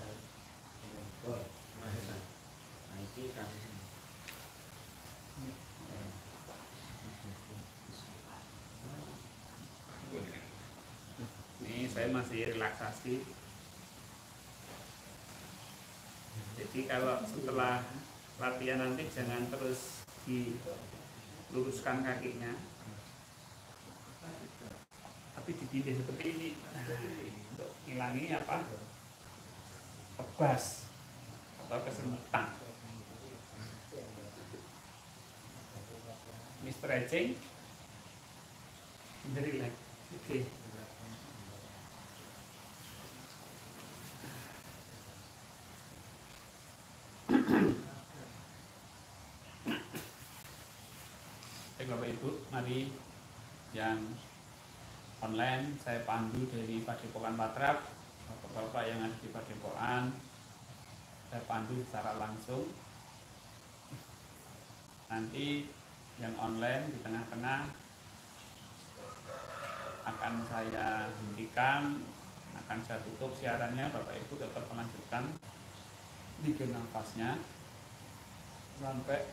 [SPEAKER 2] Ini saya masih relaksasi. Jadi kalau setelah latihan nanti jangan terus diluruskan kakinya, tapi dipilih seperti ini untuk hilangi apa? Kebas atau kesemutan. Ini stretching, jadi relax. Oke. Baik Bapak Ibu, mari yang online saya pandu dari Padepokan Patrap. Bapak-bapak yang ada di Padepokan saya pandu secara langsung. Nanti yang online di tengah-tengah akan saya hentikan, akan saya tutup siarannya. Bapak Ibu tetap melanjutkan bikin nafasnya sampai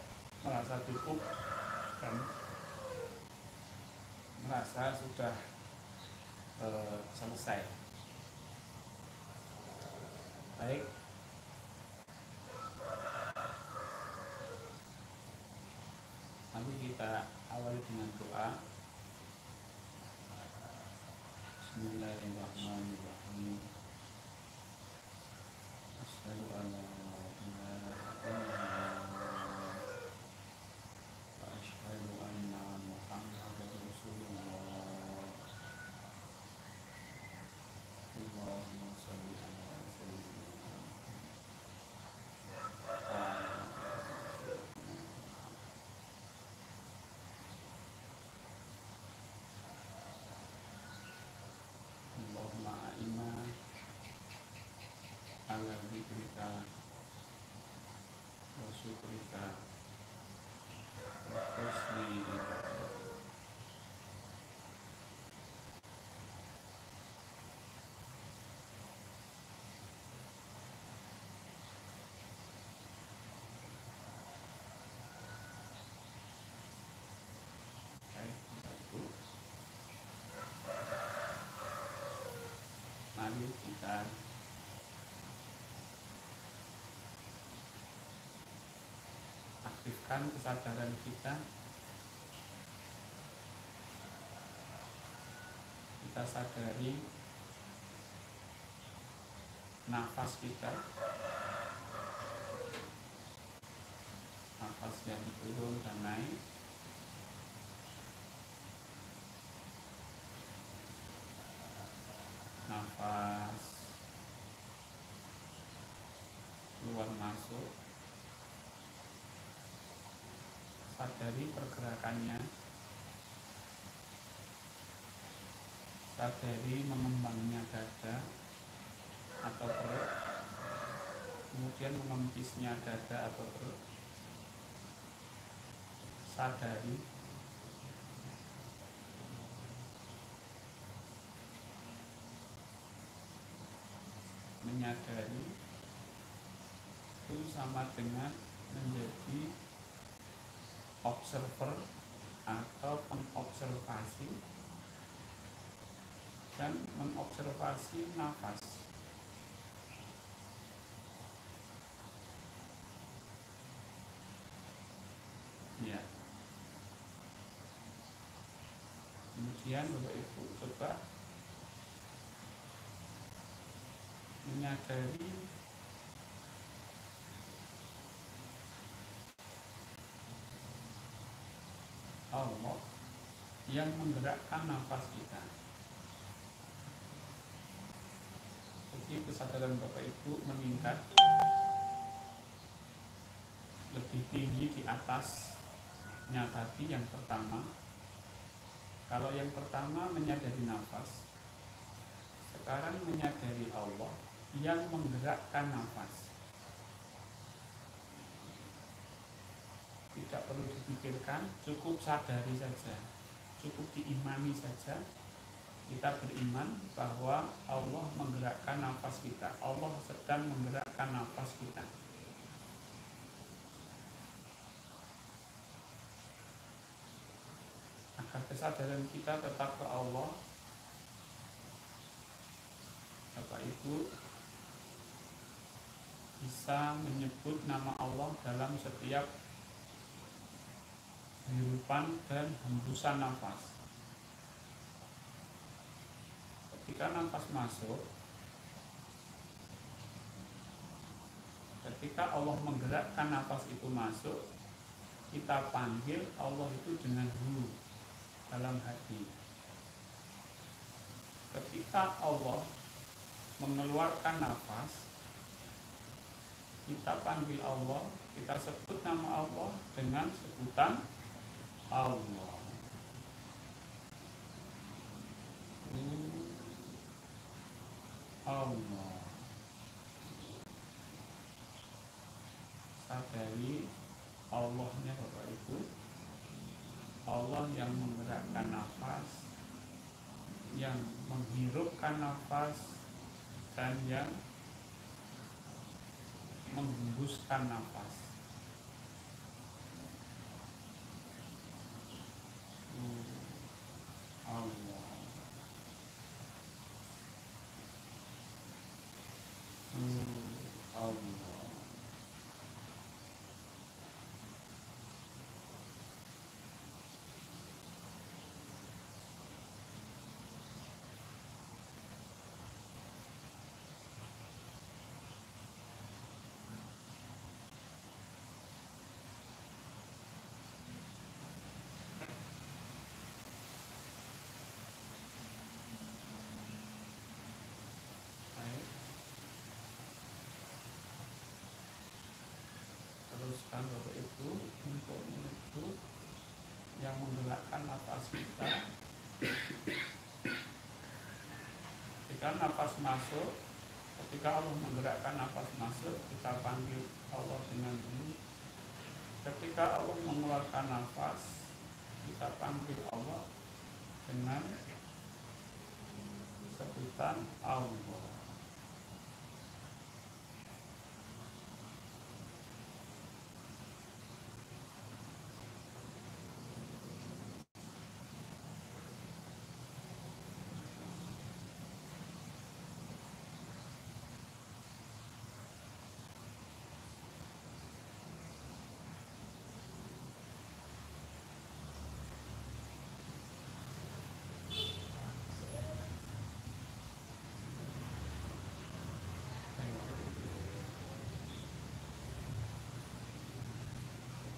[SPEAKER 2] merasa cukup dan merasa sudah selesai. Baik, mari kita awali dengan doa. Bismillahirrahmanirrahim. Asyhadu an la ilaha illallah wa asyhadu anna Muhammadar Rasulullah. Allahumma shalli ala sayyidina Allahumma a'inna ala dzikrika wa syukrika wa husni ibadatik. Baik, Bapak Ibu. Mari kita aktifkan kesadaran kita. Kita sadari nafas kita, nafas yang turun dan naik. Nafas keluar masuk, sadari pergerakannya, sadari mengembangnya dada atau perut, kemudian mengempisnya dada atau perut, sadari menyadari itu sama dengan menjadi observer atau pengobservasi dan mengobservasi nafas. Ya. Kemudian Bapak Ibu coba menyadari Allah yang menggerakkan nafas kita. Jadi kesadaran Bapak Ibu meningkat lebih tinggi di atasnya tadi yang pertama. Kalau yang pertama menyadari nafas, sekarang menyadari Allah yang menggerakkan nafas. Tidak perlu dipikirkan, cukup sadari saja, cukup diimani saja. Kita beriman bahwa Allah menggerakkan nafas kita, Allah sedang menggerakkan nafas kita. Agar kesadaran kita tetap ke Allah, Bapak Ibu bisa menyebut nama Allah dalam setiap hirupan dan hembusan nafas. Ketika nafas masuk, ketika Allah menggerakkan nafas itu masuk, kita panggil Allah itu dengan hu dalam hati. Ketika Allah mengeluarkan nafas, kita panggil Allah, kita sebut nama Allah dengan sebutan Allah. Allah. Sadari Allahnya Bapak Ibu, Allah yang menggerakkan nafas, yang menghirupkan nafas, dan yang menghembuskan nafas. Allah. Allah. Baik. Teruskan Bapak Ibu untuk menuju yang menggerakkan nafas kita. Ketika nafas masuk, ketika Allah menggerakkan nafas masuk, kita panggil Allah dengan ini. Ketika Allah mengeluarkan nafas, kita panggil Allah dengan sebutan Allah.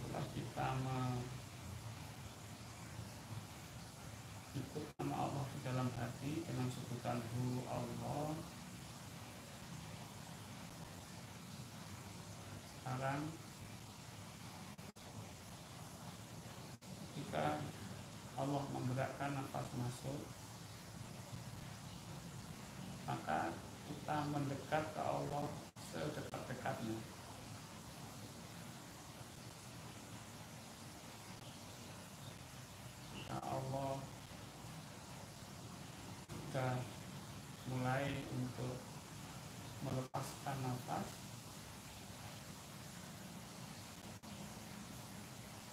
[SPEAKER 2] Setelah kita ikut nama Allah di dalam hati dengan sebutan Hu Allah, sekarang ketika Allah menggerakkan nafas masuk, maka kita mendekat ke Allah sedekat-dekatnya. Jika Allah sudah mulai untuk melepaskan nafas,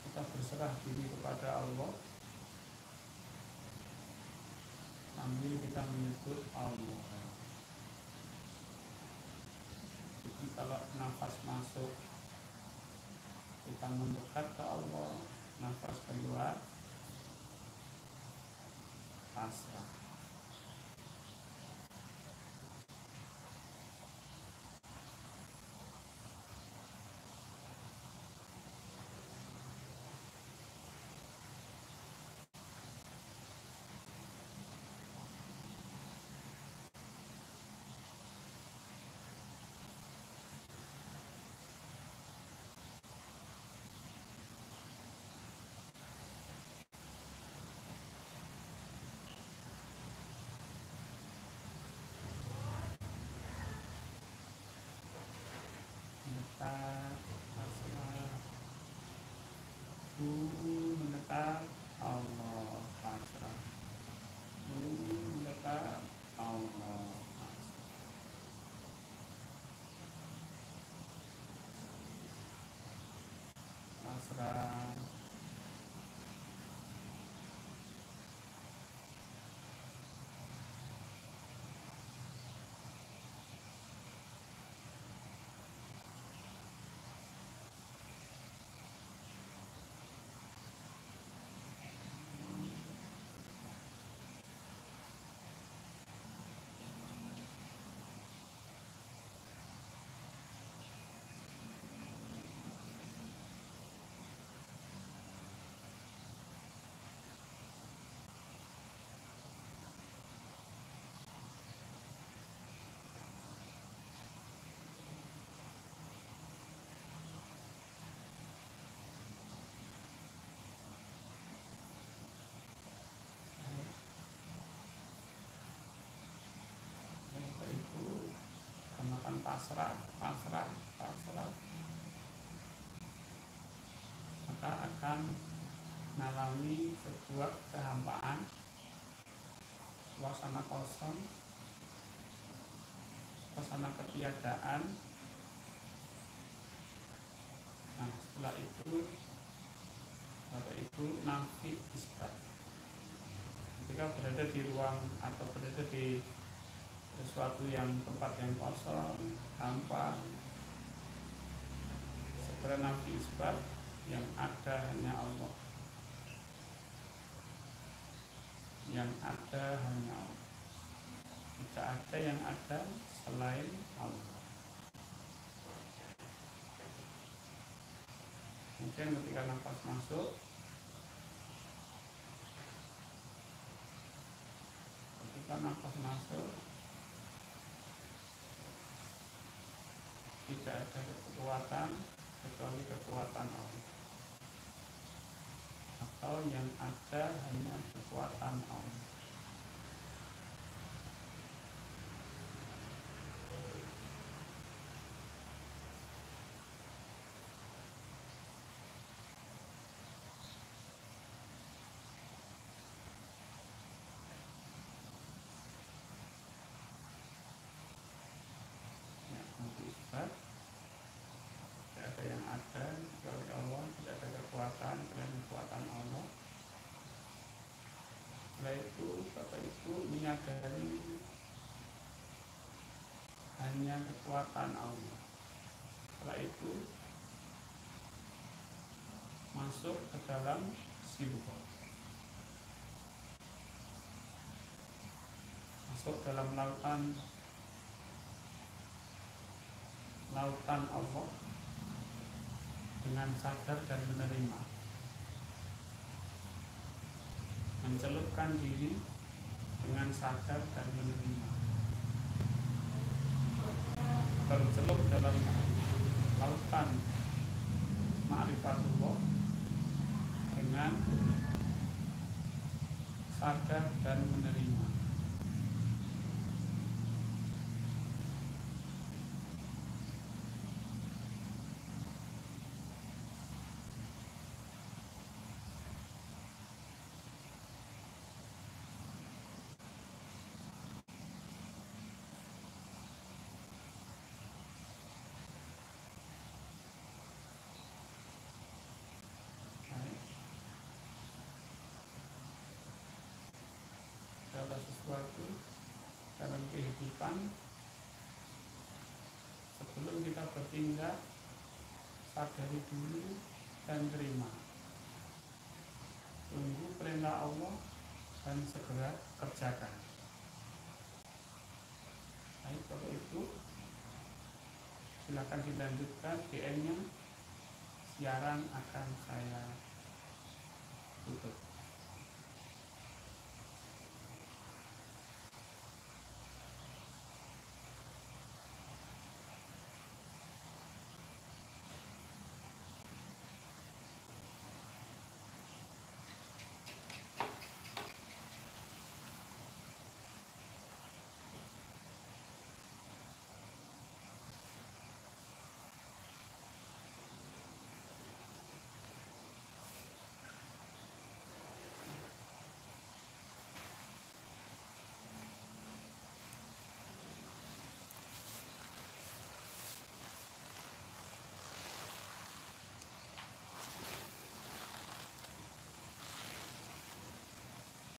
[SPEAKER 2] kita berserah diri kepada Allah sambil kita menyebut Allah. Jadi kalau nafas masuk kita mendekat ke Allah, nafas keluar pasrah. dinamakan pasrah, maka akan mengalami sebuah kehampaan, suasana kosong, suasana ketiadaan. Nah, setelah itu Bapak Ibu nafi isbat. Ketika berada di ruang atau berada di sesuatu yang tempat yang kosong, hampa, segera nafi isbat, yang ada hanya Allah. Yang ada hanya Allah. Tidak ada yang ada selain Allah. Kemudian ketika nafas masuk, tidak ada kekuatan kecuali kekuatan Allah, atau yang ada hanya kekuatan Allah. Tidak ada yang ada kecuali Allah, tidak ada kekuatan selain kekuatan Allah. Setelah itu Bapak Ibu menyadari hanya kekuatan Allah. Setelah itu masuk ke dalam sibuk, masuk dalam lautan Allah dengan sadar dan menerima, mencelupkan diri dengan sadar dan menerima, tercelup dalam lautan ma'rifatullah dengan sadar dan menerima. Segala sesuatu dalam kehidupan, sebelum kita bertindak, sadari dulu dan terima. Tunggu perintah Allah dan segera kerjakan. Baik, kalau itu silakan dilanjutkan DM-nya. Siaran akan saya tutup.